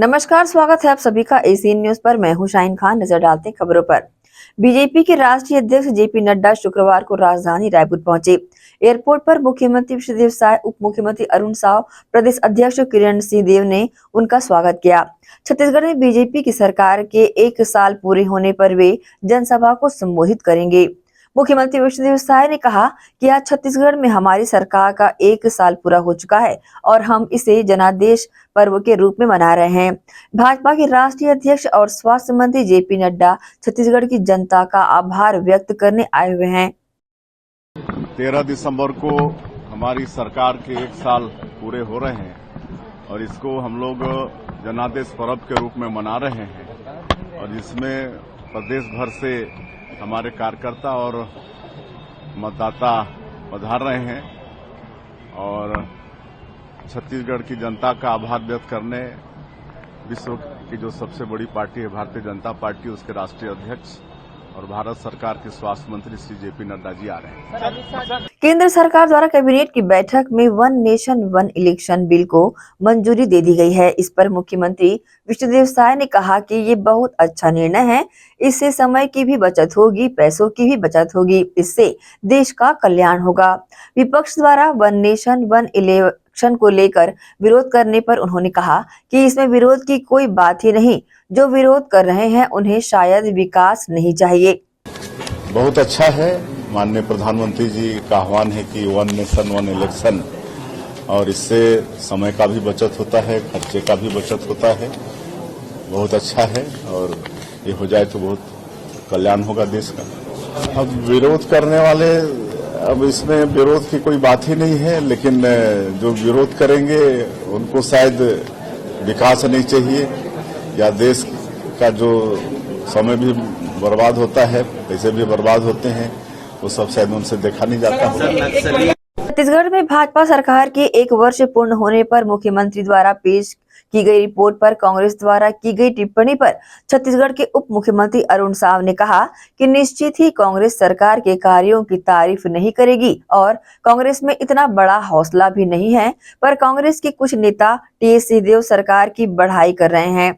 नमस्कार, स्वागत है आप सभी का एसीएन न्यूज पर। मैं हूं शाहीन खान। नजर डालते हैं खबरों पर। बीजेपी के राष्ट्रीय अध्यक्ष जेपी नड्डा शुक्रवार को राजधानी रायपुर पहुंचे। एयरपोर्ट पर मुख्यमंत्री विष्णुदेव साय, उप मुख्यमंत्री अरुण साव, प्रदेश अध्यक्ष किरण सिंह देव ने उनका स्वागत किया। छत्तीसगढ़ में बीजेपी की सरकार के 1 साल पूरे होने पर वे जनसभा को संबोधित करेंगे। मुख्यमंत्री विष्णुदेव साय ने कहा कि आज छत्तीसगढ़ में हमारी सरकार का 1 साल पूरा हो चुका है और हम इसे जनादेश पर्व के रूप में मना रहे हैं। भाजपा के राष्ट्रीय अध्यक्ष और स्वास्थ्य मंत्री जेपी नड्डा छत्तीसगढ़ की जनता का आभार व्यक्त करने आए हुए हैं। 13 दिसंबर को हमारी सरकार के 1 साल पूरे हो रहे हैं और इसको हम लोग जनादेश पर्व के रूप में मना रहे हैं और इसमें प्रदेश भर से हमारे कार्यकर्ता और मतदाता पधार रहे हैं और छत्तीसगढ़ की जनता का आभार व्यक्त करने विश्व की जो सबसे बड़ी पार्टी है भारतीय जनता पार्टी, उसके राष्ट्रीय अध्यक्ष और भारत सरकार के स्वास्थ्य मंत्री श्री जेपी नड्डा जी आ रहे हैं। केंद्र सरकार द्वारा कैबिनेट की बैठक में one nation one election bill को मंजूरी दे दी गई है। इस पर मुख्यमंत्री विष्णुदेव साय ने कहा कि ये बहुत अच्छा निर्णय है। इससे समय की भी बचत होगी, पैसों की भी बचत होगी, इससे देश का कल्याण होगा। विपक्ष द्वारा वन नेशन वन इलेक्शन को लेकर विरोध करने पर उन्होंने कहा कि इसमें विरोध की कोई बात ही नहीं। जो विरोध कर रहे हैं उन्हें शायद विकास नहीं चाहिए। बहुत अच्छा है। माननीय प्रधानमंत्री जी का आह्वान है कि वन नेशन वन इलेक्शन, और इससे समय का भी बचत होता है, खर्चे का भी बचत होता है। बहुत अच्छा है और ये हो जाए तो बहुत कल्याण होगा देश का। अब विरोध करने वाले, अब इसमें विरोध की कोई बात ही नहीं है, लेकिन जो विरोध करेंगे उनको शायद विकास नहीं चाहिए या देश का जो समय भी बर्बाद होता है, पैसे भी बर्बाद होते हैं, वो सब शायद उनसे देखा नहीं जाता। छत्तीसगढ़ में भाजपा सरकार के 1 वर्ष पूर्ण होने पर मुख्यमंत्री द्वारा पेश की गई रिपोर्ट पर कांग्रेस द्वारा की गई टिप्पणी पर छत्तीसगढ़ के उप मुख्यमंत्री अरुण साव ने कहा कि निश्चित ही कांग्रेस सरकार के कार्यों की तारीफ नहीं करेगी और कांग्रेस में इतना बड़ा हौसला भी नहीं है, पर कांग्रेस के कुछ नेता टीएस सिंहदेव सरकार की बढ़ाई कर रहे हैं,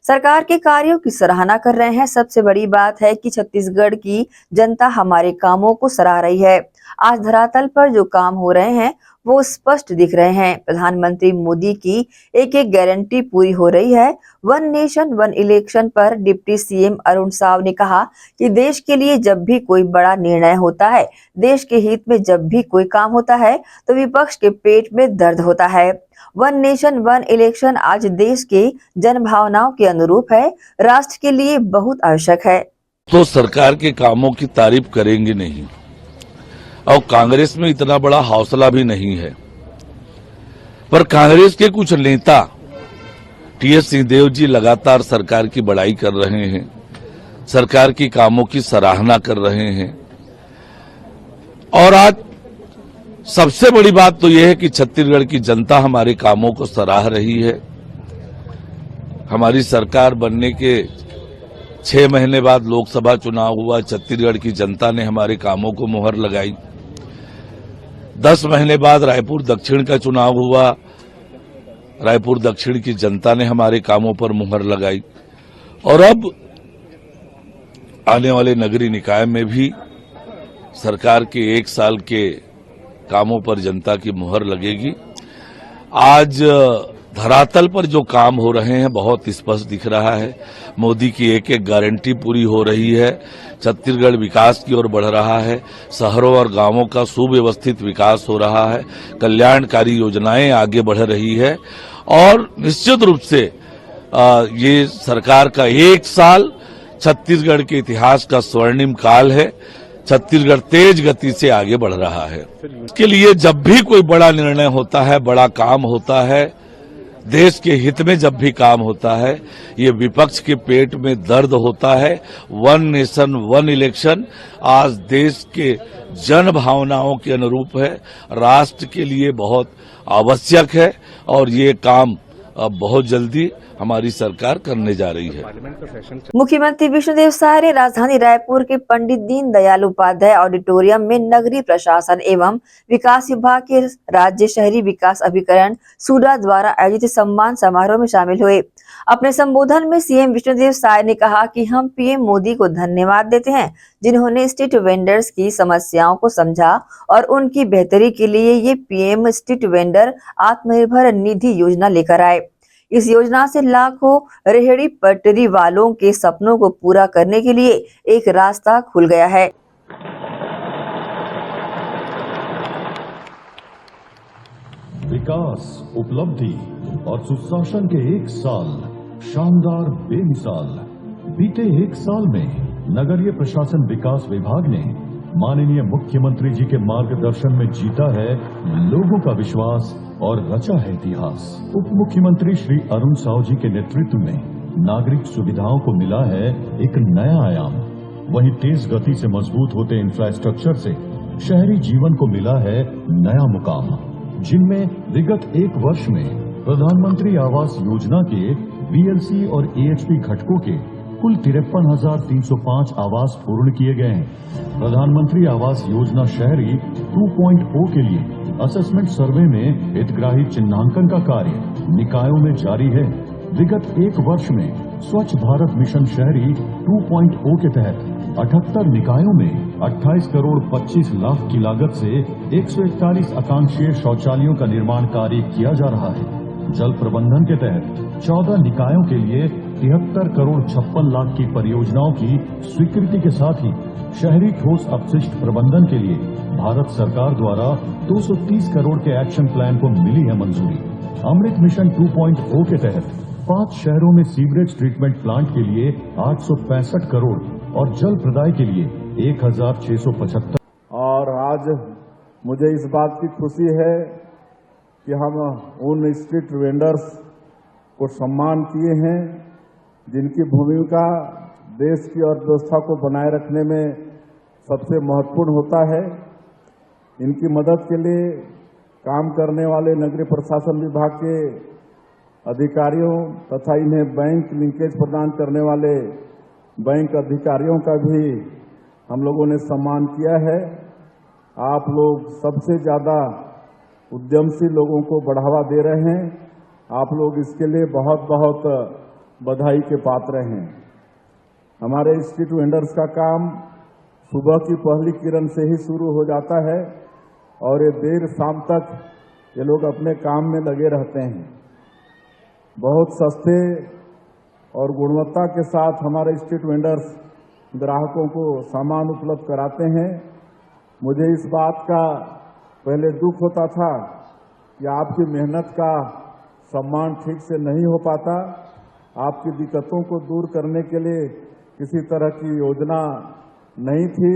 सरकार के कार्यों की सराहना कर रहे हैं। सबसे बड़ी बात है कि छत्तीसगढ़ की जनता हमारे कामों को सराह रही है। आज धरातल पर जो काम हो रहे हैं वो स्पष्ट दिख रहे हैं। प्रधानमंत्री मोदी की एक एक गारंटी पूरी हो रही है। वन नेशन वन इलेक्शन पर डिप्टी सीएम अरुण साव ने कहा कि देश के लिए जब भी कोई बड़ा निर्णय होता है, देश के हित में जब भी कोई काम होता है तो विपक्ष के पेट में दर्द होता है। वन नेशन वन इलेक्शन आज देश के जन भावनाओं के अनुरूप है, राष्ट्र के लिए बहुत आवश्यक है। तो सरकार के कामों की तारीफ करेंगे नहीं और कांग्रेस में इतना बड़ा हौसला भी नहीं है, पर कांग्रेस के कुछ नेता टीएस सिंहदेव जी लगातार सरकार की बड़ाई कर रहे हैं, सरकार की कामों की सराहना कर रहे हैं। और आज सबसे बड़ी बात तो यह है कि छत्तीसगढ़ की जनता हमारे कामों को सराह रही है। हमारी सरकार बनने के 6 महीने बाद लोकसभा चुनाव हुआ, छत्तीसगढ़ की जनता ने हमारे कामों को मुहर लगाई। 10 महीने बाद रायपुर दक्षिण का चुनाव हुआ, रायपुर दक्षिण की जनता ने हमारे कामों पर मुहर लगाई और अब आने वाले नगरीय निकाय में भी सरकार के 1 साल के कामों पर जनता की मुहर लगेगी। आज धरातल पर जो काम हो रहे हैं बहुत स्पष्ट दिख रहा है। मोदी की एक एक गारंटी पूरी हो रही है। छत्तीसगढ़ विकास की ओर बढ़ रहा है। शहरों और गांवों का सुव्यवस्थित विकास हो रहा है। कल्याणकारी योजनाएं आगे बढ़ रही है और निश्चित रूप से ये सरकार का 1 साल छत्तीसगढ़ के इतिहास का स्वर्णिम काल है। छत्तीसगढ़ तेज गति से आगे बढ़ रहा है। इसके लिए जब भी कोई बड़ा निर्णय होता है, बड़ा काम होता है, देश के हित में जब भी काम होता है, ये विपक्ष के पेट में दर्द होता है। वन नेशन वन इलेक्शन आज देश के जन भावनाओं के अनुरूप है, राष्ट्र के लिए बहुत आवश्यक है और ये काम अब बहुत जल्दी हमारी सरकार करने जा रही है। मुख्यमंत्री विष्णुदेव साय ने राजधानी रायपुर के पंडित दीनदयाल उपाध्याय ऑडिटोरियम में नगरीय प्रशासन एवं विकास विभाग के राज्य शहरी विकास अभिकरण सूडा द्वारा आयोजित सम्मान समारोह में शामिल हुए। अपने संबोधन में सीएम विष्णुदेव साय ने कहा कि हम पीएम मोदी को धन्यवाद देते हैं, जिन्होंने स्ट्रीट वेंडर्स की समस्याओं को समझा और उनकी बेहतरी के लिए ये PM street vendor Atmanirbhar Nidhi योजना लेकर आए। इस योजना से लाखों रेहड़ी पटरी वालों के सपनों को पूरा करने के लिए एक रास्ता खुल गया है। विकास, उपलब्धि और सुशासन के एक साल शानदार बेमिसाल। बीते एक साल में नगरीय प्रशासन विकास विभाग ने माननीय मुख्यमंत्री जी के मार्गदर्शन में जीता है लोगों का विश्वास और रचा है इतिहास। उप मुख्यमंत्री श्री अरुण साव जी के नेतृत्व में नागरिक सुविधाओं को मिला है एक नया आयाम। वहीं तेज गति से मजबूत होते इंफ्रास्ट्रक्चर से शहरी जीवन को मिला है नया मुकाम, जिनमें विगत एक वर्ष में प्रधानमंत्री आवास योजना के बीएलसी और एएचपी घटकों के कुल 53,305 आवास पूर्ण किए गए हैं। प्रधानमंत्री आवास योजना शहरी 2.0 के लिए असेसमेंट सर्वे में हितग्राही चिन्हांकन का कार्य निकायों में जारी है। विगत एक वर्ष में स्वच्छ भारत मिशन शहरी 2.0 के तहत 78 निकायों में 28 करोड़ 25 लाख की लागत से 141 आकांक्षीय शौचालयों का निर्माण कार्य किया जा रहा है। जल प्रबंधन के तहत 14 निकायों के लिए 73 करोड़ 56 लाख की परियोजनाओं की स्वीकृति के साथ ही शहरी ठोस अपशिष्ट प्रबंधन के लिए भारत सरकार द्वारा 230 करोड़ के एक्शन प्लान को मिली है मंजूरी। अमृत मिशन 2.0 के तहत 5 शहरों में सीवरेज ट्रीटमेंट प्लांट के लिए 865 करोड़ और जल प्रदाय के लिए 1,675। और आज मुझे इस बात की खुशी है कि हम उन स्ट्रीट वेंडर्स को सम्मान किए हैं जिनकी भूमिका देश की अर्थव्यवस्था को बनाए रखने में सबसे महत्वपूर्ण होता है। इनकी मदद के लिए काम करने वाले नगरीय प्रशासन विभाग के अधिकारियों तथा इन्हें बैंक लिंकेज प्रदान करने वाले बैंक अधिकारियों का भी हम लोगों ने सम्मान किया है। आप लोग सबसे ज्यादा उद्यमशील लोगों को बढ़ावा दे रहे हैं। आप लोग इसके लिए बहुत बहुत बधाई के पात्र हैं। हमारे स्ट्रीट वेंडर्स का काम सुबह की पहली किरण से ही शुरू हो जाता है और ये देर शाम तक ये लोग अपने काम में लगे रहते हैं। बहुत सस्ते और गुणवत्ता के साथ हमारे स्ट्रीट वेंडर्स ग्राहकों को सामान उपलब्ध कराते हैं। मुझे इस बात का पहले दुख होता था कि आपकी मेहनत का सम्मान ठीक से नहीं हो पाता। आपकी दिक्कतों को दूर करने के लिए किसी तरह की योजना नहीं थी,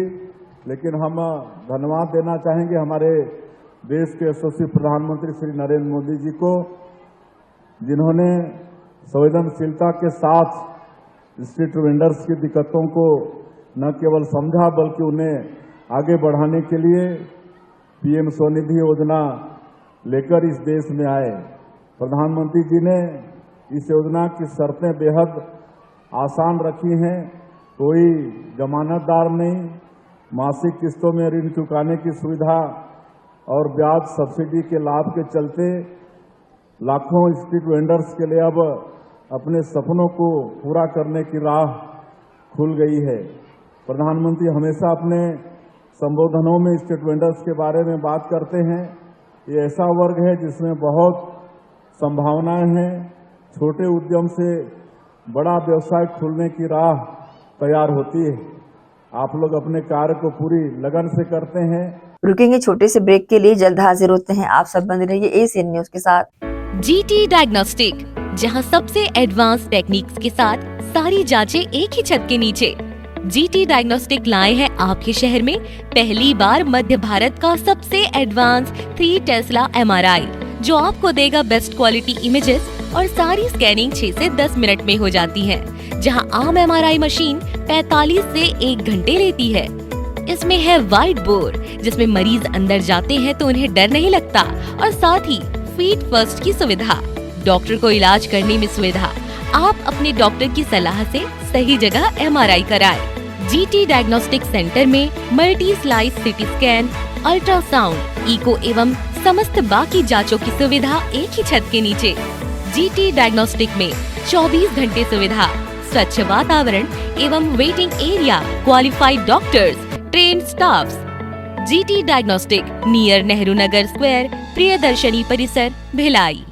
लेकिन हम धन्यवाद देना चाहेंगे हमारे देश के यशस्वी प्रधानमंत्री श्री नरेंद्र मोदी जी को, जिन्होंने संवेदनशीलता के साथ स्ट्रीट वेंडर्स की दिक्कतों को न केवल समझा बल्कि उन्हें आगे बढ़ाने के लिए पीएम स्वनिधि योजना लेकर इस देश में आए। प्रधानमंत्री जी ने इस योजना की शर्तें बेहद आसान रखी हैं। कोई जमानतदार नहीं, मासिक किस्तों में ऋण चुकाने की सुविधा और ब्याज सब्सिडी के लाभ के चलते लाखों स्ट्रीट वेंडर्स के लिए अब अपने सपनों को पूरा करने की राह खुल गई है। प्रधानमंत्री हमेशा अपने संबोधनों में स्ट्रीट वेंडर्स के बारे में बात करते हैं। ये ऐसा वर्ग है जिसमें बहुत संभावनाएं हैं। छोटे उद्यम से बड़ा व्यवसाय खुलने की राह तैयार होती है। आप लोग अपने कार्य को पूरी लगन से करते हैं। रुकेंगे छोटे से ब्रेक के लिए, जल्द हाजिर होते हैं। आप सब बने रहिए एसीएन न्यूज के साथ। जीटी डायग्नोस्टिक, जहां सबसे एडवांस टेक्निक्स के साथ सारी जांचें एक ही छत के नीचे। जीटी डायग्नोस्टिक लाए हैं आपके शहर में पहली बार मध्य भारत का सबसे एडवांस 3 टेस्ला एमआरआई, जो आपको देगा बेस्ट क्वालिटी इमेजेस और सारी स्कैनिंग 6 से 10 मिनट में हो जाती है, जहां आम एमआरआई मशीन 45 से 1 घंटे लेती है। इसमें है वाइट बोर्ड, जिसमें मरीज अंदर जाते हैं तो उन्हें डर नहीं लगता, और साथ ही फीट फर्स्ट की सुविधा, डॉक्टर को इलाज करने में सुविधा, आप अपने डॉक्टर की सलाह से सही जगह MRI कराएं। GT डायग्नोस्टिक सेंटर में multi slice CT scan, ultrasound, echo एवं समस्त बाकी जांचों की सुविधा एक ही छत के नीचे। GT डायग्नोस्टिक में 24 घंटे सुविधा, स्वच्छ वातावरण एवं waiting area, qualified doctors, trained staffs. GT diagnostic near Nehru Nagar square, Priyadarshini Parisar, Bhilai.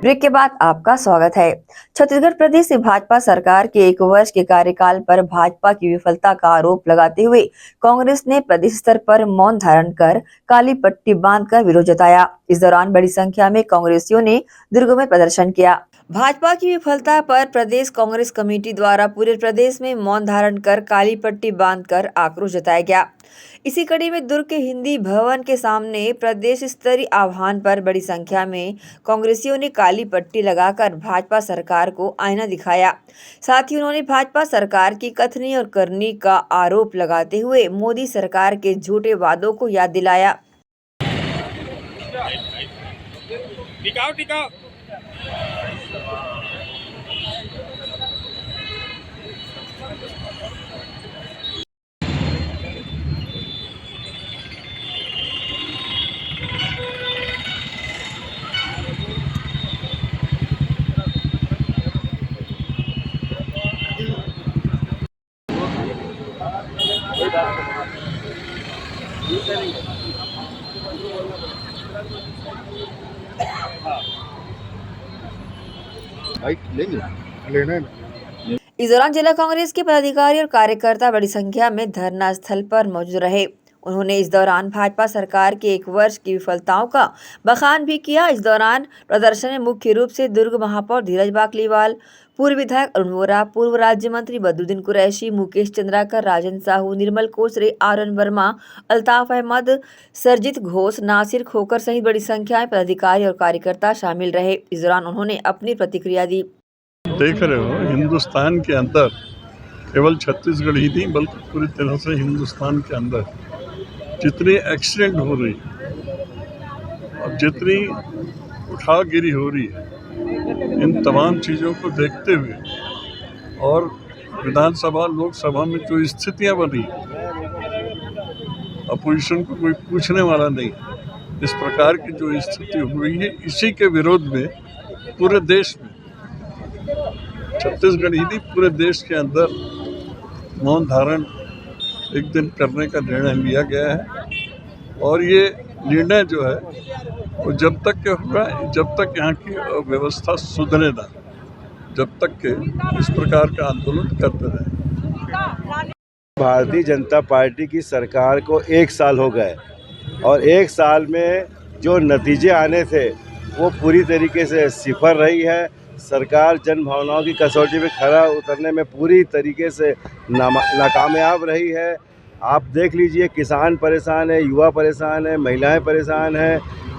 Break के बाद आपका स्वागत है। छत्तीसगढ़ प्रदेश से भाजपा सरकार के 1 वर्ष के कार्यकाल पर भाजपा की विफलता का आरोप लगाते हुए कांग्रेस ने प्रदेश स्तर पर मौन धारण कर काली पट्टी बांधकर विरोध जताया। इस दौरान बड़ी संख्या में कांग्रेसियों ने दुर्ग में प्रदर्शन किया। भाजपा की विफलता पर प्रदेश कांग्रेस कमेटी द्वारा पूरे प्रदेश में मौन धारण कर काली पट्टी बांधकर आक्रोश जताया गया। इसी कड़ी में दुर्ग के हिंदी भवन के सामने प्रदेश स्तरीय आह्वान पर बड़ी संख्या में कांग्रेसियों ने काली पट्टी लगाकर भाजपा सरकार को आईना दिखाया। साथ ही उन्होंने भाजपा सरकार की कथनी और करनी का आरोप लगाते हुए मोदी सरकार के झूठे वादों को याद दिलाया। टिकाओ इस दौरान जिला कांग्रेस के पदाधिकारी और कार्यकर्ता बड़ी संख्या में धरना स्थल पर मौजूद रहे। उन्होंने इस दौरान भाजपा सरकार के 1 वर्ष की विफलताओं का बखान भी किया। इस दौरान प्रदर्शन में मुख्य रूप से दुर्ग महापौर धीरज बाकलीवाल, पूर्व विधायक अरुण वोरा, पूर्व राज्य मंत्री बदरुद्दीन कुरैशी, मुकेश चंद्राकर, राजन साहू, निर्मल कोसरे, आरएन वर्मा, अल्ताफ अहमद, सरजीत घोष, नासिर खोकर सहित बड़ी संख्या में पदाधिकारी और कार्यकर्ता शामिल रहे। इस दौरान उन्होंने अपनी प्रतिक्रिया दी। देख रहे हो, हिंदुस्तान के अंदर केवल छत्तीसगढ़ ही नहीं बल्कि पूरी तरह से हिंदुस्तान के अंदर जितनी एक्सीडेंट हो रही और जितनी उठागिरी हो रही है, इन तमाम चीज़ों को देखते हुए और विधानसभा लोकसभा में जो स्थितियां बनी, अपोजिशन को कोई पूछने वाला नहीं, इस प्रकार की जो स्थिति हुई है, इसी के विरोध में पूरे देश में, छत्तीसगढ़ ही नहीं पूरे देश के अंदर मौन धारण एक दिन करने का निर्णय लिया गया है। और ये निर्णय जो है वो जब तक के होगा, जब तक यहाँ की व्यवस्था सुधरे ना, जब तक के इस प्रकार का आंदोलन करते रहे। भारतीय जनता पार्टी की सरकार को 1 साल हो गए और 1 साल में जो नतीजे आने थे वो पूरी तरीके से सिफर रही है। सरकार जन भावनाओं की कसौटी पे खरा उतरने में पूरी तरीके से नाकामयाब रही है। आप देख लीजिए, किसान परेशान है, युवा परेशान है, महिलाएं परेशान हैं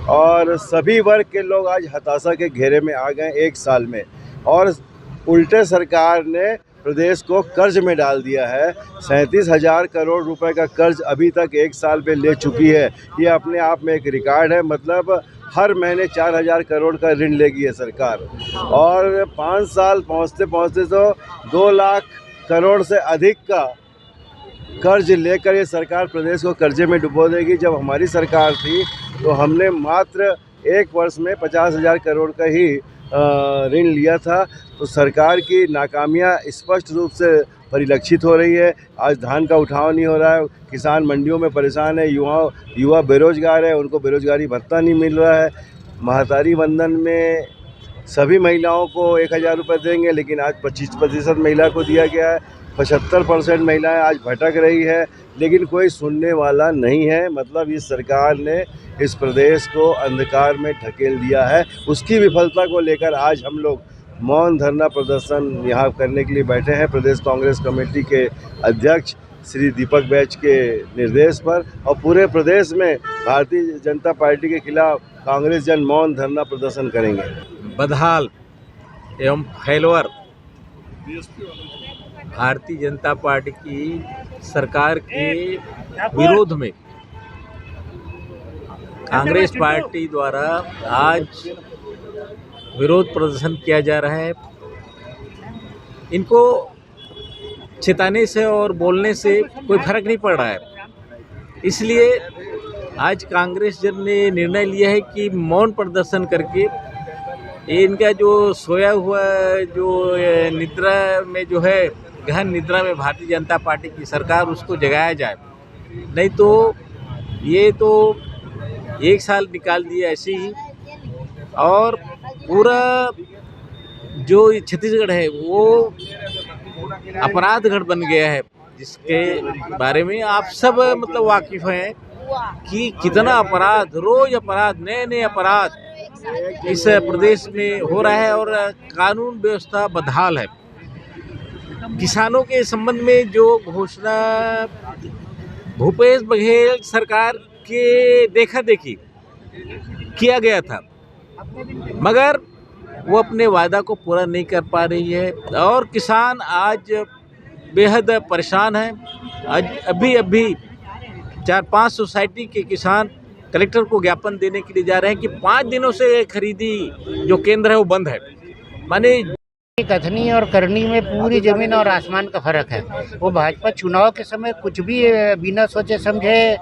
और सभी वर्ग के लोग आज हताशा के घेरे में आ गए 1 साल में। और उल्टे सरकार ने प्रदेश को कर्ज में डाल दिया है। 37,000 करोड़ रुपए का कर्ज अभी तक 1 साल पे ले चुकी है। ये अपने आप में एक रिकॉर्ड है। मतलब हर महीने 4,000 करोड़ का ऋण लेगी है सरकार और 5 साल पहुंचते पहुंचते तो 2 लाख करोड़ से अधिक का कर्ज लेकर ये सरकार प्रदेश को कर्जे में डुबो देगी। जब हमारी सरकार थी तो हमने मात्र 1 वर्ष में 50,000 करोड़ का ही ऋण लिया था। तो सरकार की नाकामियां स्पष्ट रूप से परिलक्षित हो रही है। आज धान का उठाव नहीं हो रहा है, किसान मंडियों में परेशान है, युवा बेरोजगार है, उनको बेरोजगारी भत्ता नहीं मिल रहा है। महतारी वंदन में सभी महिलाओं को 1,000 रुपये देंगे, लेकिन आज 25% महिला को दिया गया है। 75% महिलाएं आज भटक रही है, लेकिन कोई सुनने वाला नहीं है। मतलब इस सरकार ने इस प्रदेश को अंधकार में ढकेल दिया है। उसकी विफलता को लेकर आज हम लोग मौन धरना प्रदर्शन यहाँ करने के लिए बैठे हैं प्रदेश कांग्रेस कमेटी के अध्यक्ष श्री दीपक बैच के निर्देश पर। और पूरे प्रदेश में भारतीय जनता पार्टी के खिलाफ कांग्रेस जन मौन धरना प्रदर्शन करेंगे। बदहाल एवं फैलवर भारतीय जनता पार्टी की सरकार के विरोध में कांग्रेस पार्टी द्वारा आज विरोध प्रदर्शन किया जा रहा है। इनको चिताने से और बोलने से कोई फर्क नहीं पड़ रहा है, इसलिए आज कांग्रेस जन ने निर्णय लिया है कि मौन प्रदर्शन करके इनका जो सोया हुआ जो निद्रा में जो है, गहन निद्रा में भारतीय जनता पार्टी की सरकार, उसको जगाया जाए। नहीं तो ये तो 1 साल निकाल दिया ऐसे ही, और पूरा जो छत्तीसगढ़ है वो अपराधगढ़ बन गया है, जिसके बारे में आप सब मतलब वाकिफ़ हैं कि कितना अपराध, रोज अपराध, नए नए अपराध इस प्रदेश में हो रहा है और कानून व्यवस्था बदहाल है। किसानों के संबंध में जो घोषणा भूपेश बघेल सरकार के देखा देखी किया गया था, मगर वो अपने वादा को पूरा नहीं कर पा रही है और किसान आज बेहद परेशान हैं। आज अभी 4-5 सोसाइटी के किसान कलेक्टर को ज्ञापन देने के लिए जा रहे हैं कि 5 दिनों से खरीदी जो केंद्र है वो बंद है। माने कथनी और करनी में पूरी जमीन और आसमान का फर्क है। वो भाजपा चुनाव के समय कुछ भी बिना सोचे समझे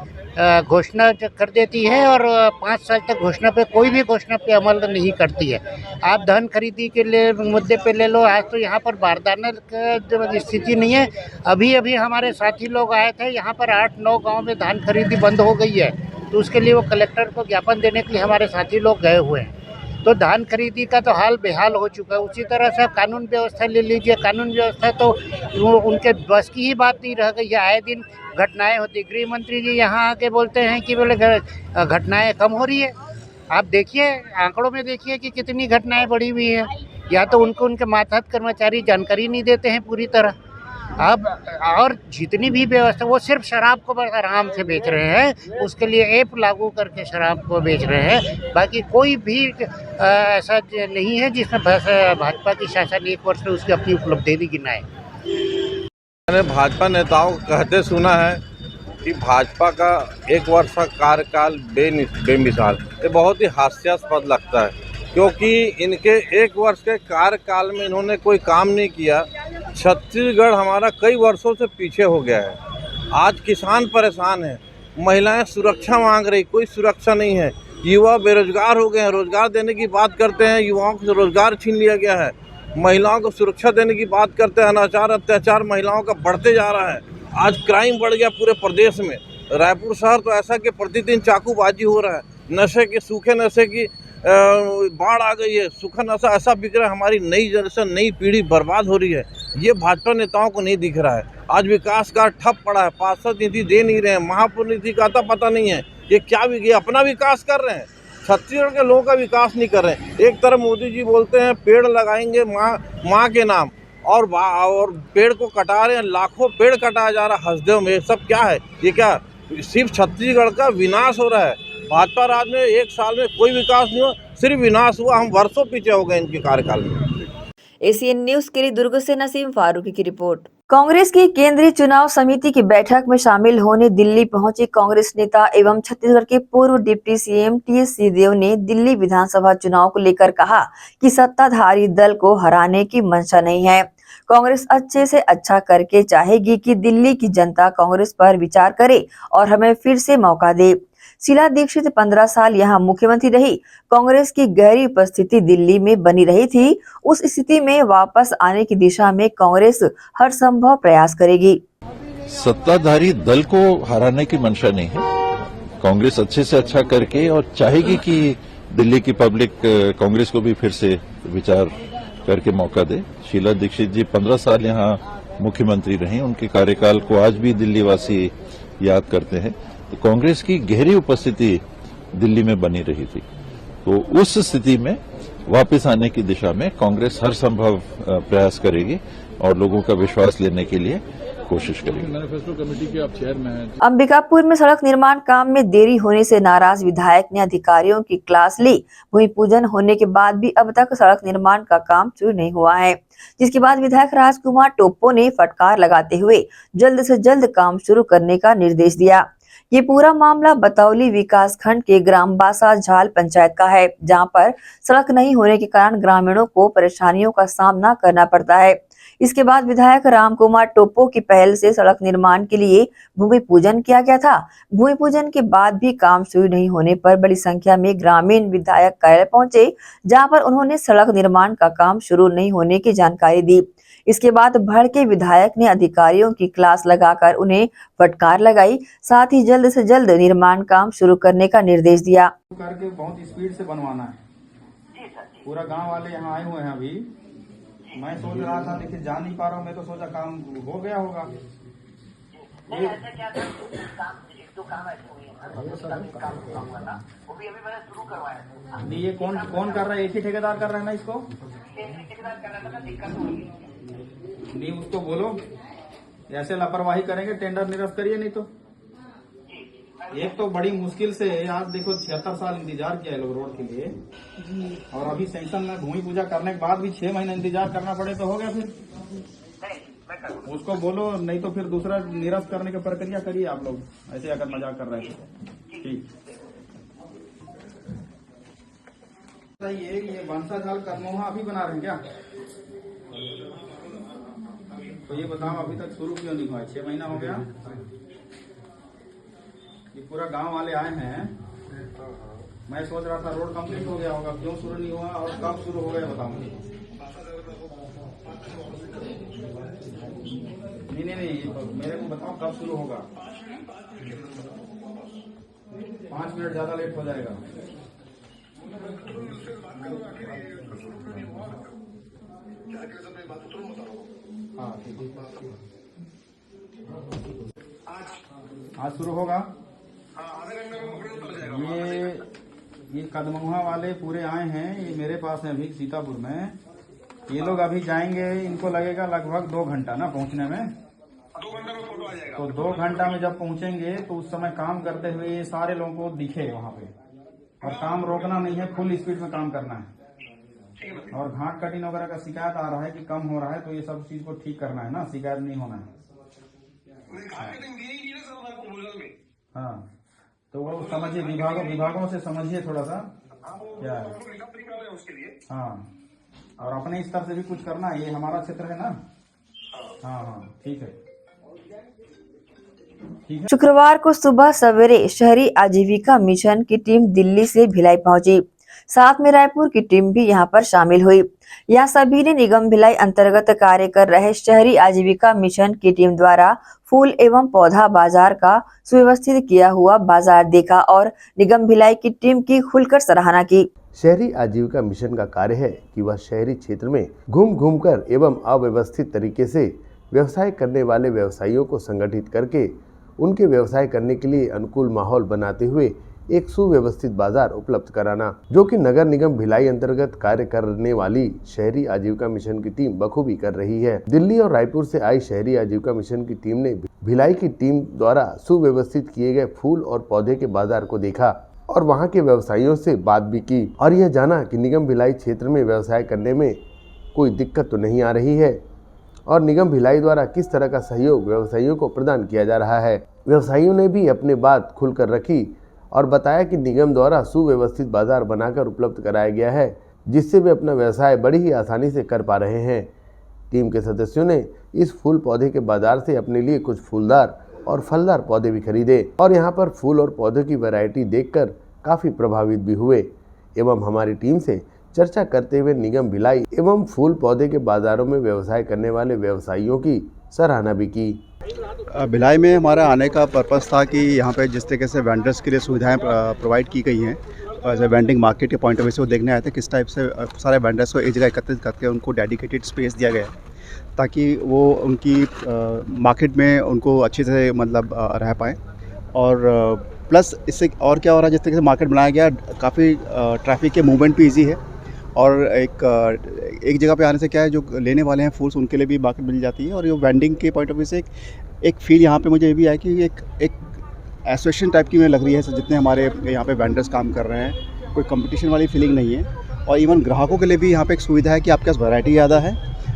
घोषणा कर देती है और 5 साल तक घोषणा पे, कोई भी घोषणा पे अमल नहीं करती है। आप धान खरीदी के लिए मुद्दे पे ले लो, आज तो यहाँ पर बारदाना की स्थिति नहीं है। अभी हमारे साथी लोग आए थे, यहाँ पर 8-9 गाँव में धान खरीदी बंद हो गई है, तो उसके लिए वो कलेक्टर को ज्ञापन देने के लिए हमारे साथी लोग गए हुए हैं। तो धान खरीदी का तो हाल बेहाल हो चुका है। उसी तरह से कानून व्यवस्था ले लीजिए, कानून व्यवस्था तो वो उनके बस की ही बात नहीं रह गई है। आए दिन घटनाएं होती, गृह मंत्री जी यहाँ आके बोलते हैं कि बोले घटनाएं कम हो रही है। आप देखिए, आंकड़ों में देखिए कि कितनी घटनाएं बढ़ी हुई हैं। या तो उनको उनके मातहत कर्मचारी जानकारी नहीं देते हैं पूरी तरह। अब और जितनी भी व्यवस्था, वो सिर्फ शराब को बस आराम से बेच रहे हैं, उसके लिए ऐप लागू करके शराब को बेच रहे हैं। बाकी कोई भी ऐसा नहीं है जिसमें भाजपा की शासन 1 वर्ष में उसकी अपनी उपलब्धि भी गिनाए। मैंने भाजपा नेताओं को कहते सुना है कि भाजपा का 1 वर्ष का कार्यकाल बेमिसाल, ये बहुत ही हास्यास्पद लगता है, क्योंकि इनके 1 वर्ष के कार्यकाल में इन्होंने कोई काम नहीं किया। छत्तीसगढ़ हमारा कई वर्षों से पीछे हो गया है। आज किसान परेशान है, महिलाएं सुरक्षा मांग रही, कोई सुरक्षा नहीं है। युवा बेरोजगार हो गए हैं, रोजगार देने की बात करते हैं, युवाओं को रोजगार छीन लिया गया है। महिलाओं को सुरक्षा देने की बात करते हैं, अनाचार अत्याचार महिलाओं का बढ़ते जा रहा है। आज क्राइम बढ़ गया पूरे प्रदेश में। रायपुर शहर तो ऐसा कि प्रतिदिन चाकूबाजी हो रहा है। नशे के सूखे नशे की बाढ़ आ गई है। सूखा नशा ऐसा बिक रहा है, हमारी नई जनरेशन नई पीढ़ी बर्बाद हो रही है। ये भाजपा नेताओं को नहीं दिख रहा है। आज विकास का ठप पड़ा है, पार्षद निधि दे नहीं रहे हैं, महापौर निधि का आता पता नहीं है। ये क्या ये अपना विकास कर रहे हैं, छत्तीसगढ़ के लोगों का विकास नहीं कर रहे हैं। एक तरफ मोदी जी बोलते हैं पेड़ लगाएंगे माँ के नाम, और पेड़ को कटा रहे हैं, लाखों पेड़ कटाया जा रहा है हसदेव में। ये सब क्या है? ये क्या सिर्फ छत्तीसगढ़ का विनाश हो रहा है? भाजपा राज में 1 साल में कोई विकास नहीं हुआ, सिर्फ विनाश हुआ। हम वर्षों पीछे हो गए इनके कार्यकाल में। एसीएन न्यूज के लिए दुर्ग से नसीम फारूकी की रिपोर्ट। कांग्रेस की केंद्रीय चुनाव समिति की बैठक में शामिल होने दिल्ली पहुंचे कांग्रेस नेता एवं छत्तीसगढ़ के पूर्व डिप्टी सीएम टीएस सिंहदेव ने दिल्ली विधानसभा चुनाव को लेकर कहा कि सत्ताधारी दल को हराने की मंशा नहीं है। कांग्रेस अच्छे से अच्छा करके चाहेगी कि दिल्ली की जनता कांग्रेस पर विचार करे और हमें फिर से मौका दे। शीला दीक्षित 15 साल यहाँ मुख्यमंत्री रही। कांग्रेस की गहरी उपस्थिति दिल्ली में बनी रही थी। उस स्थिति में वापस आने की दिशा में कांग्रेस हर संभव प्रयास करेगी। सत्ताधारी दल को हराने की मंशा नहीं है। कांग्रेस अच्छे से अच्छा करके और चाहेगी कि दिल्ली की पब्लिक कांग्रेस को भी फिर से विचार करके मौका दे। शीला दीक्षित जी 15 साल यहाँ मुख्यमंत्री रही। उनके कार्यकाल को आज भी दिल्ली वासी याद करते हैं। तो कांग्रेस की गहरी उपस्थिति दिल्ली में बनी रही थी। तो उस स्थिति में वापस आने की दिशा में कांग्रेस हर संभव प्रयास करेगी और लोगों का विश्वास लेने के लिए कोशिश करेगी। मैनिफेस्टो कमेटी के आप चेयरमैन हैं। अंबिकापुर में सड़क निर्माण काम में देरी होने से नाराज विधायक ने अधिकारियों की क्लास ली। भूमि पूजन होने के बाद भी अब तक सड़क निर्माण का काम शुरू नहीं हुआ है, जिसके बाद विधायक राजकुमार टोप्पो ने फटकार लगाते हुए जल्द से जल्द काम शुरू करने का निर्देश दिया। ये पूरा मामला बतौली विकास खंड के ग्राम बासा झाल पंचायत का है, जहां पर सड़क नहीं होने के कारण ग्रामीणों को परेशानियों का सामना करना पड़ता है। इसके बाद विधायक रामकुमार टोप्पो की पहल से सड़क निर्माण के लिए भूमि पूजन किया गया था। भूमि पूजन के बाद भी काम शुरू नहीं होने पर बड़ी संख्या में ग्रामीण विधायक कार्यालय पहुंचे, जहां पर उन्होंने सड़क निर्माण का काम शुरू नहीं होने की जानकारी दी। इसके बाद भड़के विधायक ने अधिकारियों की क्लास लगाकर उन्हें फटकार लगाई, साथ ही जल्द से जल्द निर्माण काम शुरू करने का निर्देश दिया। करके बहुत स्पीड से बनवाना है। पूरा गांव वाले यहाँ आए हुए हैं। अभी मैं सोच रहा था, देखिए जा नहीं पा रहा हूँ, मैं तो सोचा काम हो गया होगा। नहीं, ये कौन कर रहा है? एक ही ठेकेदार कर रहा है ना इसको? नहीं, उसको बोलो ऐसे लापरवाही करेंगे टेंडर निरस्त करिए। नहीं तो एक तो बड़ी मुश्किल से आज देखो 76 साल इंतजार किया है लोग रोड के लिए, और अभी सैंक्शन में भूमि पूजा करने के बाद भी 6 महीने इंतजार करना पड़े तो हो गया। फिर उसको बोलो, नहीं तो फिर दूसरा निरस्त करने की प्रक्रिया करिए आप लोग, ऐसे अगर मजाक कर रहे थे। ठीक, ये बांसा झाल करमोहा अभी बना रहे हैं क्या? तो ये बताओ अभी तक शुरू क्यों नहीं हुआ? 6 महीना हो गया। ये पूरा गांव वाले आए हैं। मैं सोच रहा था रोड कंप्लीट हो गया होगा, क्यों शुरू नहीं हुआ और कब शुरू हो गया बताओ मुझे। नहीं, मेरे को बताओ कब शुरू होगा। 5 मिनट ज्यादा लेट हो जाएगा। हाँ, आज शुरू होगा। ये कदमोहा वाले पूरे आए हैं, ये मेरे पास है अभी सीतापुर में। ये लोग अभी जाएंगे, इनको लगेगा लगभग 2 घंटा ना पहुंचने में। 2 घंटा में फोटो आ जाएगा। तो 2 घंटा में जब पहुंचेंगे तो उस समय काम करते हुए ये सारे लोगों को दिखे वहां पे, और काम रोकना नहीं है, फुल स्पीड में काम करना है। और घाट कटिंग वगैरह का शिकायत आ रहा है कि कम हो रहा है, तो ये सब चीज को ठीक करना है ना, शिकायत नहीं होना है। हाँ, तो वो समझिए, विभागों से समझिए थोड़ा सा क्या है। हाँ, और अपने स्तर से भी कुछ करना है, ये हमारा क्षेत्र है ना। हाँ हाँ, ठीक है। शुक्रवार को सुबह सवेरे शहरी आजीविका मिशन की टीम दिल्ली से भिलाई पहुंची। साथ में रायपुर की टीम भी यहां पर शामिल हुई। यहां सभी ने निगम भिलाई अंतर्गत कार्य कर रहे शहरी आजीविका मिशन की टीम द्वारा फूल एवं पौधा बाजार का सुव्यवस्थित किया हुआ बाजार देखा और निगम भिलाई की टीम की खुलकर सराहना की। शहरी आजीविका मिशन का कार्य है कि वह शहरी क्षेत्र में घूम कर एवं अव्यवस्थित तरीके से व्यवसाय करने वाले व्यवसायियों को संगठित करके उनके व्यवसाय करने के लिए अनुकूल माहौल बनाते हुए एक सुव्यवस्थित बाजार उपलब्ध कराना, जो कि नगर निगम भिलाई अंतर्गत कार्य करने वाली शहरी आजीविका मिशन की टीम बखूबी कर रही है। दिल्ली और रायपुर से आई शहरी आजीविका मिशन की टीम ने भिलाई की टीम द्वारा सुव्यवस्थित किए गए फूल और पौधे के बाजार को देखा और वहां के व्यवसायियों से बात भी की और यह जाना कि निगम भिलाई क्षेत्र में व्यवसाय करने में कोई दिक्कत तो नहीं आ रही है और निगम भिलाई द्वारा किस तरह का सहयोग व्यवसायियों को प्रदान किया जा रहा है। व्यवसायियों ने भी अपनी बात खुलकर रखी और बताया कि निगम द्वारा सुव्यवस्थित बाजार बनाकर उपलब्ध कराया गया है, जिससे वे अपना व्यवसाय बड़ी ही आसानी से कर पा रहे हैं। टीम के सदस्यों ने इस फूल पौधे के बाजार से अपने लिए कुछ फूलदार और फलदार पौधे भी खरीदे और यहाँ पर फूल और पौधों की वैरायटी देखकर काफ़ी प्रभावित भी हुए एवं हमारी टीम से चर्चा करते हुए निगम भिलाई एवं फूल पौधे के बाजारों में व्यवसाय करने वाले व्यवसायियों की सराहना भी की। भिलाई में हमारा आने का पर्पस था कि यहाँ पे जिस तरीके से वेंडर्स के लिए सुविधाएं प्रोवाइड की गई हैं, एज ए वेंडिंग मार्केट के पॉइंट ऑफ व्यू से वो देखने आए थे किस टाइप से सारे वेंडर्स को एक जगह एकत्रित करके उनको डेडिकेटेड स्पेस दिया गया है ताकि वो उनकी मार्केट में उनको अच्छे से मतलब रह पाएँ। और प्लस इससे और क्या हो रहा है, जिस तरीके से मार्केट बनाया गया काफ़ी ट्रैफिक के मूवमेंट भी ईजी है और एक जगह पे आने से क्या है, जो लेने वाले हैं फूल्स उनके लिए भी मार्केट मिल जाती है और ये वेंडिंग के पॉइंट ऑफ व्यू से एक फील यहाँ पे मुझे ये भी है कि एक एसोसिएशन टाइप की मुझे लग रही है। जितने हमारे यहाँ पे वेंडर्स काम कर रहे हैं, कोई कंपटीशन वाली फीलिंग नहीं है और इवन ग्राहकों के लिए भी यहाँ पे एक सुविधा है कि आपके पास वैरायटी ज़्यादा है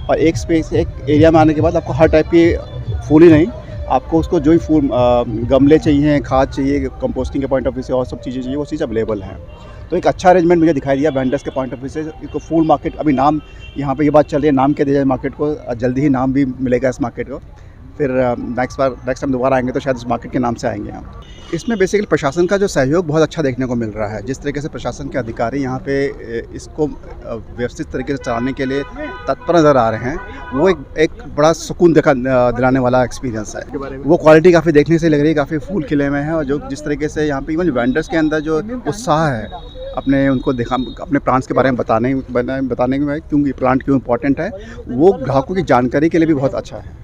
और एक स्पेस एक एरिया में आने के बाद आपको हर टाइप के फूल ही नहीं, आपको उसको जो ही फूल गमले चाहिए, खाद चाहिए, कंपोस्टिंग के पॉइंट ऑफ व्यू से और सब चीज़ें चाहिए, वो चीज़ अवेलेबल हैं। तो एक अच्छा अरेंजमेंट मुझे दिखाई दिया वेंडर्स के पॉइंट ऑफ व्यू से। इसको फूल मार्केट अभी नाम यहाँ पे ये बात चल रही है, नाम क्या दिया जाए मार्केट को, जल्दी ही नाम भी मिलेगा इस मार्केट को। फिर नेक्स्ट टाइम दोबारा आएंगे तो शायद इस मार्केट के नाम से आएंगे हम। इसमें बेसिकली प्रशासन का जो सहयोग बहुत अच्छा देखने को मिल रहा है। जिस तरीके से प्रशासन के अधिकारी यहाँ पे इसको व्यवस्थित तरीके से चलाने के लिए तत्पर नज़र आ रहे हैं, वो एक बड़ा सुकून दिलाने वाला एक्सपीरियंस है। वो क्वालिटी काफ़ी देखने से लग रही है, काफ़ी फूल खिले हुए हैं और जो जिस तरीके से यहाँ पे इवन वेंडर्स के अंदर जो उत्साह है अपने उनको अपने प्लांट्स के बारे में बताने में क्योंकि प्लांट क्यों इम्पोर्टेंट है, वो ग्राहकों की जानकारी के लिए भी बहुत अच्छा है।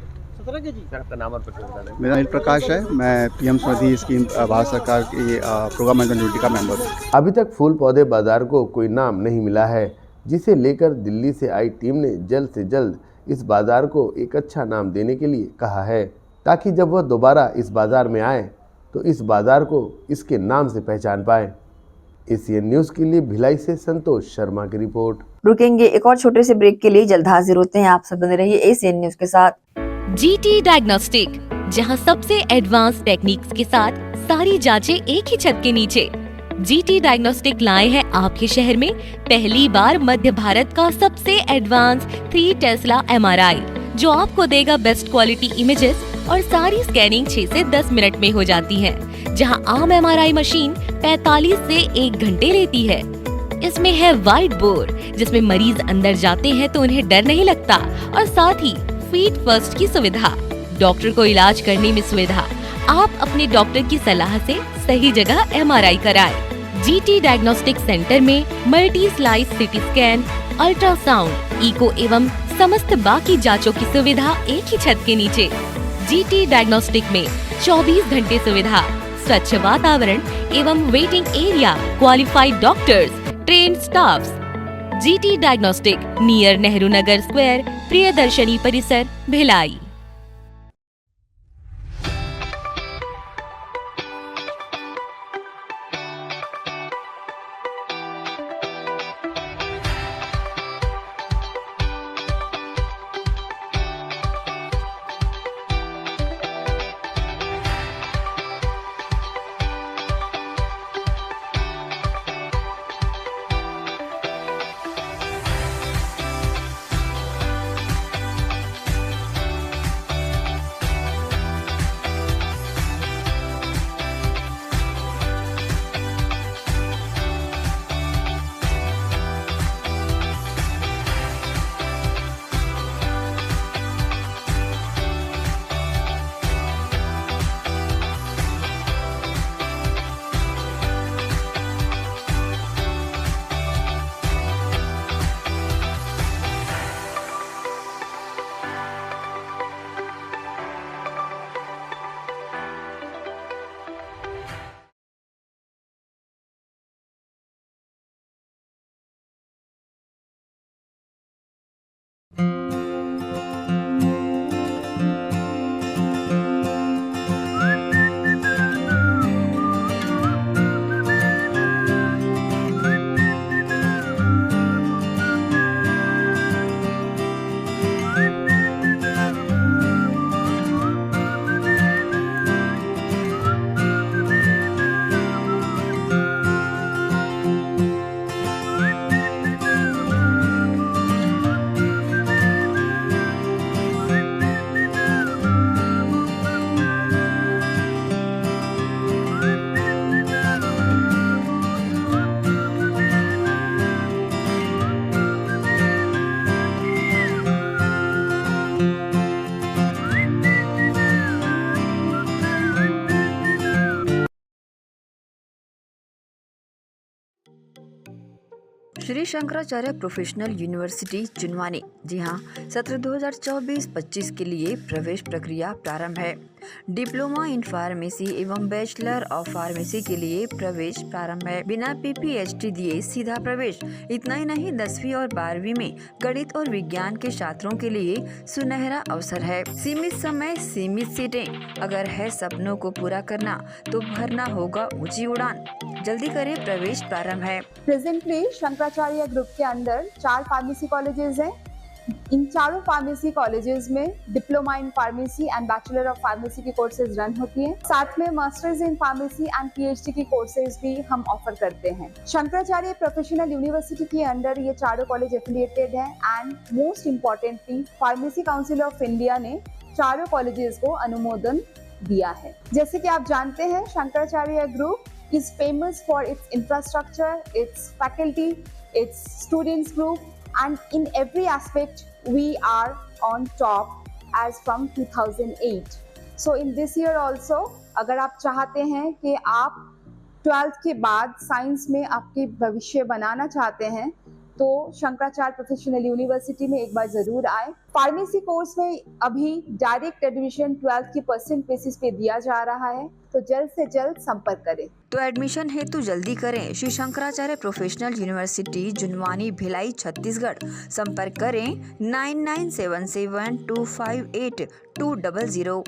आपका नाम और पता। मेरा अनिल प्रकाश है, मैं पीएम स्वनिधि स्कीम भारत सरकार की प्रोग्राम मैनेजमेंट कमेटी का मेंबर हूँ। अभी तक फूल पौधे बाजार को कोई नाम नहीं मिला है, जिसे लेकर दिल्ली से आई टीम ने जल्द से जल्द इस बाजार को एक अच्छा नाम देने के लिए कहा है, ताकि जब वह दोबारा इस बाजार में आए तो इस बाजार को इसके नाम से पहचान पाए। एसीएन न्यूज के लिए भिलाई से संतोष शर्मा की रिपोर्ट। रुकेंगे एक और छोटे से ब्रेक के लिए, जल्द हाजिर होते हैं। आप सब बने रहिए एसीएन न्यूज के साथ। जीटी डायग्नोस्टिक, जहां सबसे एडवांस टेक्निक्स के साथ सारी जांचें एक ही छत के नीचे। जीटी डायग्नोस्टिक लाए हैं आपके शहर में पहली बार मध्य भारत का सबसे एडवांस 3 टेस्ला एमआरआई, जो आपको देगा बेस्ट क्वालिटी इमेजेस और सारी स्कैनिंग 6 से 10 मिनट में हो जाती है, जहां आम एमआरआई मशीन 45 से 1 घंटे लेती है। इसमें है वाइट बोर्ड, जिसमें मरीज अंदर जाते हैं तो उन्हें डर नहीं लगता, और साथ ही फीट फर्स्ट की सुविधा, डॉक्टर को इलाज करने में सुविधा। आप अपने डॉक्टर की सलाह से सही जगह एमआरआई कराएं। जीटी डायग्नोस्टिक सेंटर में multi slice CT scan, ultrasound, echo एवं समस्त बाकी जांचों की सुविधा एक ही छत के नीचे। जीटी डायग्नोस्टिक में 24 घंटे सुविधा, स्वच्छ वातावरण एवं waiting area, qualified doctors, trained staffs. GT diagnostic, near Nehru Nagar square, Priyadarshini Parisar, Bhilai. Shri Shankaracharya professional university Junwani, जी हाँ, सत्र 2024-25 के लिए प्रवेश प्रक्रिया प्रारंभ है। डिप्लोमा इन फार्मेसी एवं बैचलर ऑफ फार्मेसी के लिए प्रवेश प्रारंभ है। बिना PPHD दिए सीधा प्रवेश। इतना ही नहीं, 10वीं और 12वीं में गणित और विज्ञान के छात्रों के लिए सुनहरा अवसर है। सीमित समय, सीमित सीटें। अगर है सपनों को पूरा करना तो भरना होगा ऊंची उड़ान। जल्दी करें, प्रवेश प्रारंभ है। प्रेजेंटली शंकराचार्य ग्रुप के अंदर 4 फार्मेसी कॉलेजेस हैं। इन चारों फार्मेसी कॉलेजेस में diploma in pharmacy and bachelor of pharmacy की कोर्सेज रन होती हैं। साथ में masters in pharmacy and PhD की कोर्सेज भी हम ऑफर करते हैं। शंकराचार्य प्रोफेशनल यूनिवर्सिटी के अंडर ये चारों कॉलेज एफिलिएटेड हैं and most importantly pharmacy council of India ने चारों कॉलेजेस को अनुमोदन दिया है। जैसे कि आप जानते हैं, Shankaracharya group is famous for its infrastructure, its faculty, its students group, and in every aspect we are on top as from 2008. So in this year also, अगर आप चाहते हैं कि आप 12th के बाद साइंस में आपके भविष्य बनाना चाहते हैं तो शंकराचार्य प्रोफेशनल यूनिवर्सिटी में एक बार जरूर आए। फार्मेसी कोर्स में अभी डायरेक्ट एडमिशन 12th की % बेसिस पे दिया जा रहा है, तो जल्द से जल्द संपर्क करें। तो एडमिशन हेतु जल्दी करें। Shri Shankaracharya professional university Junwani, Bhilai, Chhattisgarh. संपर्क करें 9977258200।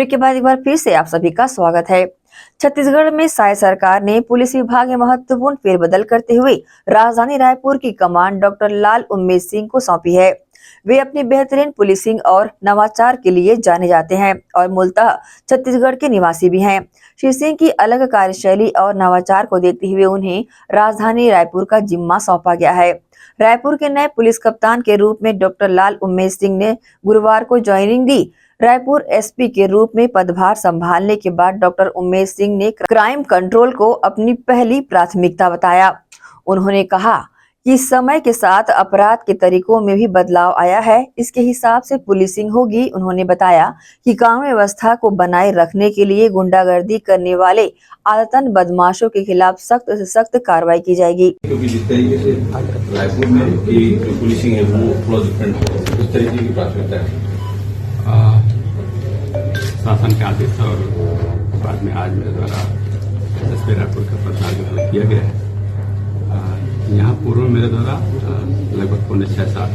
ब्रेक के बाद एक बार फिर से आप सभी का स्वागत है। छत्तीसगढ़ में साय सरकार ने पुलिस विभाग में महत्वपूर्ण फेरबदल करते हुए राजधानी रायपुर की कमान डॉक्टर लाल उम्मेद सिंह को सौंपी है। वे अपनी बेहतरीन पुलिसिंग और नवाचार के लिए जाने जाते हैं और मूलतः छत्तीसगढ़ के निवासी भी हैं। श्री सिंह की अलग कार्यशैली और नवाचार को देखते हुए उन्हें राजधानी रायपुर का जिम्मा सौंपा गया है। रायपुर के नए पुलिस कप्तान के रूप में डॉक्टर लाल उम्मेद सिंह ने गुरुवार को ज्वाइनिंग दी। रायपुर एसपी के रूप में पदभार संभालने के बाद डॉक्टर उम्मेद सिंह ने क्राइम कंट्रोल को अपनी पहली प्राथमिकता बताया। उन्होंने कहा कि समय के साथ अपराध के तरीकों में भी बदलाव आया है, इसके हिसाब से पुलिसिंग होगी। उन्होंने बताया कि कानून व्यवस्था को बनाए रखने के लिए गुंडागर्दी करने वाले आदतन बदमाशों के खिलाफ सख्त से सख्त कार्रवाई की जाएगी। क्योंकि जिस तरीके से रायपुर में की पुलिसिंग है वो थोड़ा डिफरेंट है, उस तरीके की प्राथमिकता है। शासन के आदेश और बाद में आज मेरे द्वारा एसपी रायपुर का पदभार किया गया है। यहाँ पूर्व मेरे द्वारा लगभग 5.5 साल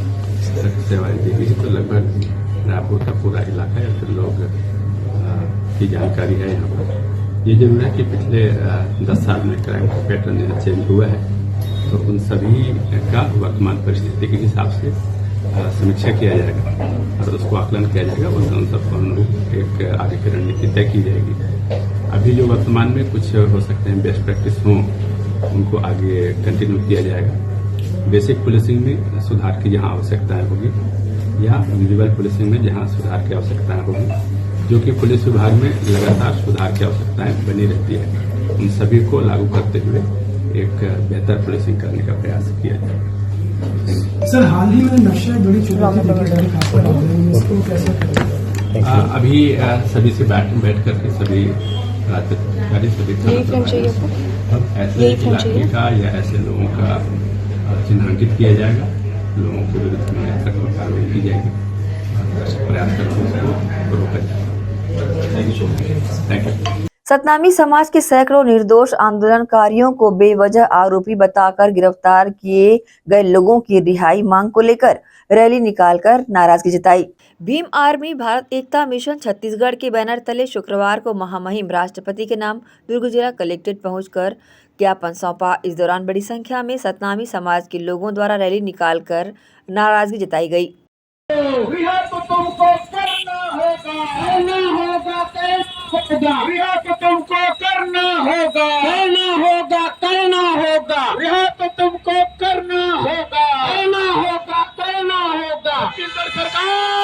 तक सेवाएं दी गई, तो लगभग रायपुर का पूरा इलाका या फिर लोग की जानकारी है। यहाँ पर ये जरूर है कि पिछले 10 साल में क्राइम का पैटर्न चेंज हुआ है, तो उन सभी का वर्तमान परिस्थिति के हिसाब से समीक्षा किया जाएगा और उसको आकलन किया जाएगा। उस अनुसार को अनुरूप एक आगे की रणनीति तय की जाएगी। अभी जो वर्तमान में कुछ हो सकते हैं बेस्ट प्रैक्टिस हों, उनको आगे कंटिन्यू किया जाएगा। बेसिक पुलिसिंग में सुधार की जहां आवश्यकताएं होगी या विजुअल पुलिसिंग में जहां सुधार की आवश्यकताएं होगी, जो कि पुलिस विभाग में लगातार सुधार की आवश्यकताएं बनी रहती है, उन सभी को लागू करते हुए एक बेहतर पुलिसिंग करने का प्रयास किया जाएगा। सर, हाल ही में नशा बड़ी चुनौती इसको कैसे करें? अभी सभी से बैठ करके सभी राज्य सभी ऐसे इलाके का या ऐसे लोगों का चिन्हांकित किया जाएगा, लोगों के विरुद्ध में सख्त कार्रवाई की जाएगी, प्रयास करके उसको रोका जाएगा। Thank you. सतनामी समाज के सैकड़ों निर्दोष आंदोलनकारियों को बेवजह आरोपी बताकर गिरफ्तार किए गए लोगों की रिहाई मांग को लेकर रैली निकालकर नाराजगी जताई। भीम आर्मी भारत एकता मिशन छत्तीसगढ़ के बैनर तले शुक्रवार को महामहिम राष्ट्रपति के नाम दुर्ग जिला कलेक्ट्रेट पहुंचकर ज्ञापन सौंपा। इस दौरान बड़ी संख्या में सतनामी समाज के लोगों द्वारा रैली निकालकर नाराजगी जताई गई। तो तुमको करना होगा, करना होगा, तो तुमको करना होगा, करना होगा, करना होगा, तो तुमको करना होगा, करना होगा, करना होगा।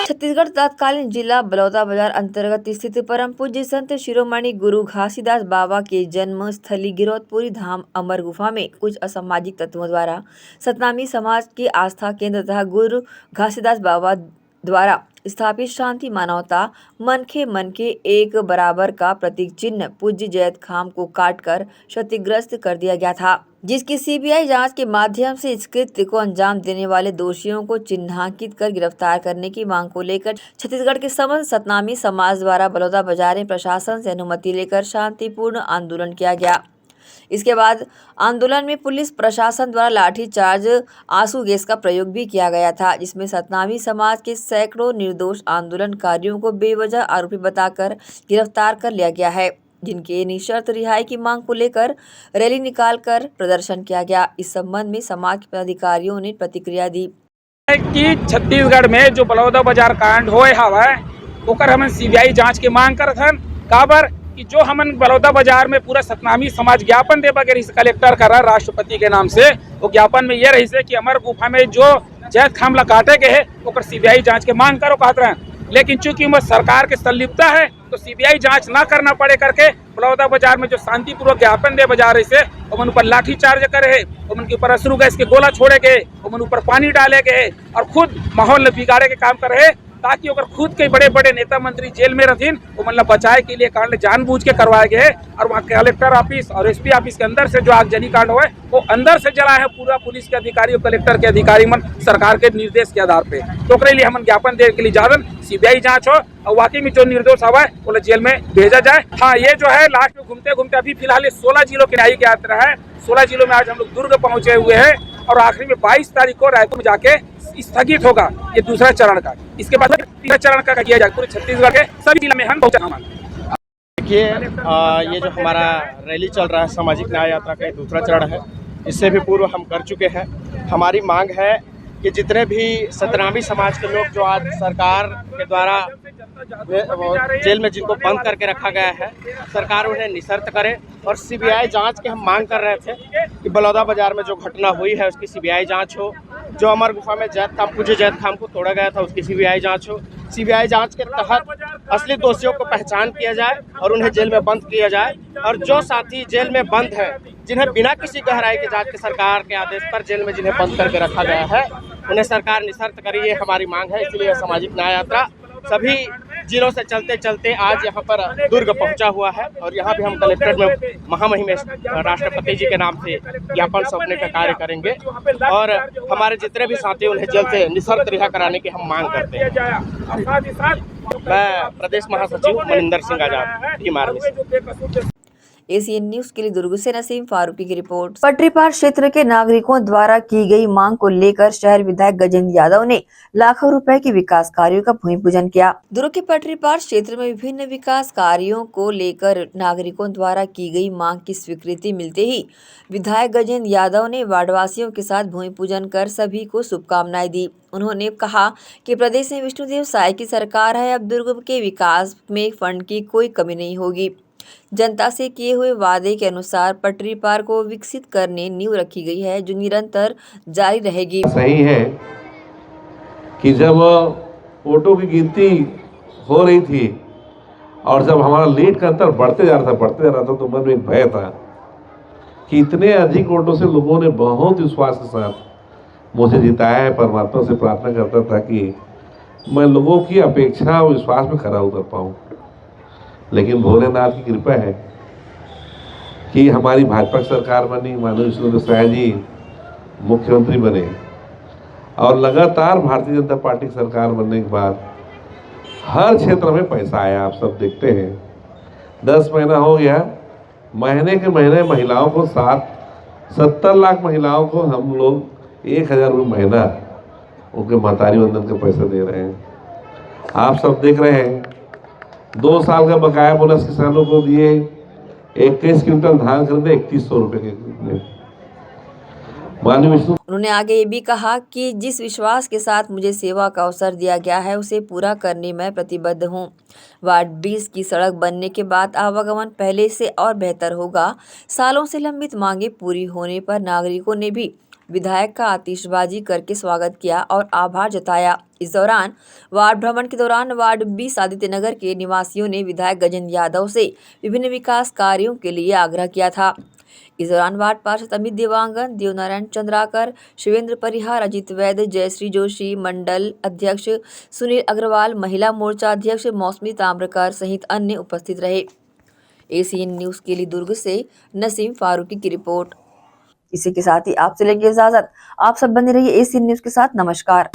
छत्तीसगढ़ तत्कालीन जिला बलौदाबाजार अंतर्गत स्थित परम पूज्य संत शिरोमणि गुरु घासीदास बाबा के जन्म स्थली गिरौदपुरी धाम अमर गुफा में कुछ असामाजिक तत्वों द्वारा सतनामी समाज के आस्था केंद्र तथा गुरु घासीदास बाबा द्वारा स्थापित शांति मानवता मन के एक बराबर का प्रतीक चिन्ह पूज्य जैत खाम को काटकर क्षतिग्रस्त कर दिया गया था, जिसकी सीबीआई जांच के माध्यम से इस कृत्य को अंजाम देने वाले दोषियों को चिन्हांकित कर गिरफ्तार करने की मांग को लेकर छत्तीसगढ़ के समस्त सतनामी समाज द्वारा बलौदाबाजार में प्रशासन से अनुमति लेकर शांतिपूर्ण आंदोलन किया गया। इसके बाद आंदोलन में पुलिस प्रशासन द्वारा लाठीचार्ज, आंसू गैस का प्रयोग भी किया गया था, जिसमें सतनामी समाज के सैकड़ों निर्दोष आंदोलनकारियों को बेवजह आरोपी बताकर गिरफ्तार कर लिया गया है, जिनके निशर्त रिहाई की मांग को लेकर रैली निकालकर प्रदर्शन किया गया। इस संबंध में समाज के पदाधिकारियों ने प्रतिक्रिया दी कि छत्तीसगढ़ में जो बलौदाबाजार कांड होए हवा ओकर हमन सीबीआई जांच के मांग करत हन। काबर कि जो हमन बलौदाबाजार में पूरा सतनामी समाज ज्ञापन दे बगैर कलेक्टर कर रहा राष्ट्रपति के नाम से, वो ज्ञापन में ये रही से कि अमर गुफा में जो जैत खाम ला काटे के है ओकर सीबीआई जांच के मांग करो कहते हैं। लेकिन चूंकि वो सरकार के संलिप्तता है तो सीबीआई जांच ना करना पड़े करके बलौदाबाजार में जो शांतिपूर्वक ज्ञापन दे बजा रही से उन ऊपर लाठीचार्ज करे है, उनके ऊपर अश्रु गैस के गोला छोड़े गए, उन ऊपर पानी डाले गए और खुद माहौल बिगाड़े के काम कर रहे, ताकि अगर खुद के बड़े बड़े नेता मंत्री जेल में रहतीन वो मतलब बचाए के लिए कांड जानबूझ के करवाए गए। और वहाँ कलेक्टर ऑफिस और एसपी ऑफिस के अंदर से जो आगजनी कांड हुए वो अंदर से जला है पूरा पुलिस के अधिकारी और कलेक्टर के अधिकारी मन सरकार के निर्देश के आधार पे। तो उसके लिए हम ज्ञापन देने के लिए जावन सीबीआई जांच हो और वाकई में जो निर्दोष हवा है वो जेल में भेजा जाए। हाँ, ये जो है लास्ट में घूमते घूमते अभी फिलहाल 16 जिलों की न्यायिक यात्रा है। 16 जिलों में आज हम लोग दुर्ग पहुंचे हुए हैं और आखिरी में 22 तारीख को रायपुर में जाके स्थगित होगा ये दूसरा चरण का। इसके बाद तीसरा चरण का किया जाएगा। पूरे छत्तीसगढ़ के सभी जिला में हम पहुंचा। देखिए, ये जो हमारा रैली चल रहा है सामाजिक न्याय यात्रा का दूसरा चरण है, इससे भी पूर्व हम कर चुके हैं। हमारी मांग है कि जितने भी सतनामी समाज के लोग जो आज सरकार के द्वारा जेल में जिनको बंद करके रखा गया है, सरकार उन्हें निशर्त करे। और सीबीआई जांच की हम मांग कर रहे थे कि बलौदा बाजार में जो घटना हुई है उसकी सीबीआई जांच हो। जो अमर गुफा में पूज्य जैद खाम को तोड़ा गया था उसकी सीबीआई जांच हो। सीबीआई जांच के तहत असली दोषियों को पहचान किया जाए और उन्हें जेल में बंद किया जाए। और जो साथी जेल में बंद है, जिन्हें बिना किसी गहराई के जांच के सरकार के आदेश पर जेल में जिन्हें बंद करके रखा गया है, उन्हें सरकार निशर्त करे, ये हमारी मांग है। इसलिए सामाजिक न्याय यात्रा सभी जिलों से चलते चलते आज यहाँ पर दुर्ग पहुँचा हुआ है। और यहाँ भी हम कलेक्ट्रेट में महामहिम राष्ट्रपति जी के नाम से ज्ञापन सौंपने का कार्य करेंगे। और हमारे जितने भी साथी उन्हें जल्द से निशर्त रिहा कराने की हम मांग करते हैं। मैं प्रदेश महासचिव मनिंदर सिंह आजाद, टीम आर्मी से। एसीएन न्यूज के लिए दुर्ग से नसीम फारूकी की रिपोर्ट। पटरी पार क्षेत्र के नागरिकों द्वारा की गई मांग को लेकर शहर विधायक गजेंद्र यादव ने लाखों रुपए के विकास कार्यों का भूमि पूजन किया। दुर्ग के पटरी पार क्षेत्र में विभिन्न विकास कार्यों को लेकर नागरिकों द्वारा की गई मांग की स्वीकृति मिलते ही विधायक गजेंद्र यादव ने वार्डवासियों के साथ भूमि पूजन कर सभी को शुभकामनाएं दी। उन्होंने कहा कि प्रदेश में विष्णुदेव साय की सरकार है, अब दुर्ग के विकास में फंड की कोई कमी नहीं होगी। जनता से किए हुए वादे के अनुसार पटरी पार को विकसित करने नींव रखी गई है, जो निरंतर जारी रहेगी। सही है कि जब वोटों की गिनती हो रही थी और जब हमारा लीड का अंतर बढ़ते जा रहा था तो मन में एक भय था कि इतने अधिक वोटों से लोगों ने बहुत विश्वास के साथ मुझे जिताया है। परमात्मा से प्रार्थना करता था कि मैं लोगों की अपेक्षा और विश्वास में खरा उतर पाऊँ। लेकिन भोलेनाथ की कृपा है कि हमारी भाजपा सरकार बनी, माननीय विष्णुदेव साय जी मुख्यमंत्री बने और लगातार भारतीय जनता पार्टी की सरकार बनने के बाद हर क्षेत्र में पैसा आया। आप सब देखते हैं 10 महीना हो गया, महीने के महीने महिलाओं को 70 लाख महिलाओं को हम लोग 1000 रुपये महीना उनके महतारी वंदन के पैसे दे रहे हैं। आप सब देख रहे हैं 2 साल का बकाया बोनस किसानों को दिए, 21 क्विंटल धान खरीदे 3100 रुपए के। उन्होंने आगे ये भी कहा कि जिस विश्वास के साथ मुझे सेवा का अवसर दिया गया है उसे पूरा करने में प्रतिबद्ध हूँ। वार्ड 20 की सड़क बनने के बाद आवागमन पहले से और बेहतर होगा। सालों से लंबित मांगे पूरी होने पर नागरिकों ने भी विधायक का आतिशबाजी करके स्वागत किया और आभार जताया। इस दौरान वार्ड भ्रमण के दौरान वार्ड 20 आदित्य नगर के निवासियों ने विधायक गजेंद्र यादव से विभिन्न विकास कार्यों के लिए आग्रह किया था। इस दौरान वार्ड पार्षद अमित देवांगन, देवनारायण चंद्राकर, शिवेंद्र परिहार, अजित वैद्य, जयश्री जोशी, मंडल अध्यक्ष सुनील अग्रवाल, महिला मोर्चा अध्यक्ष मौसमी ताम्रकर सहित अन्य उपस्थित रहे। एसीएन न्यूज के लिए दुर्ग से नसीम फारूकी की रिपोर्ट। इसी के साथ ही आपसे लेंगे इजाजत। आप सब बने रहिए एसीएन न्यूज के साथ। नमस्कार।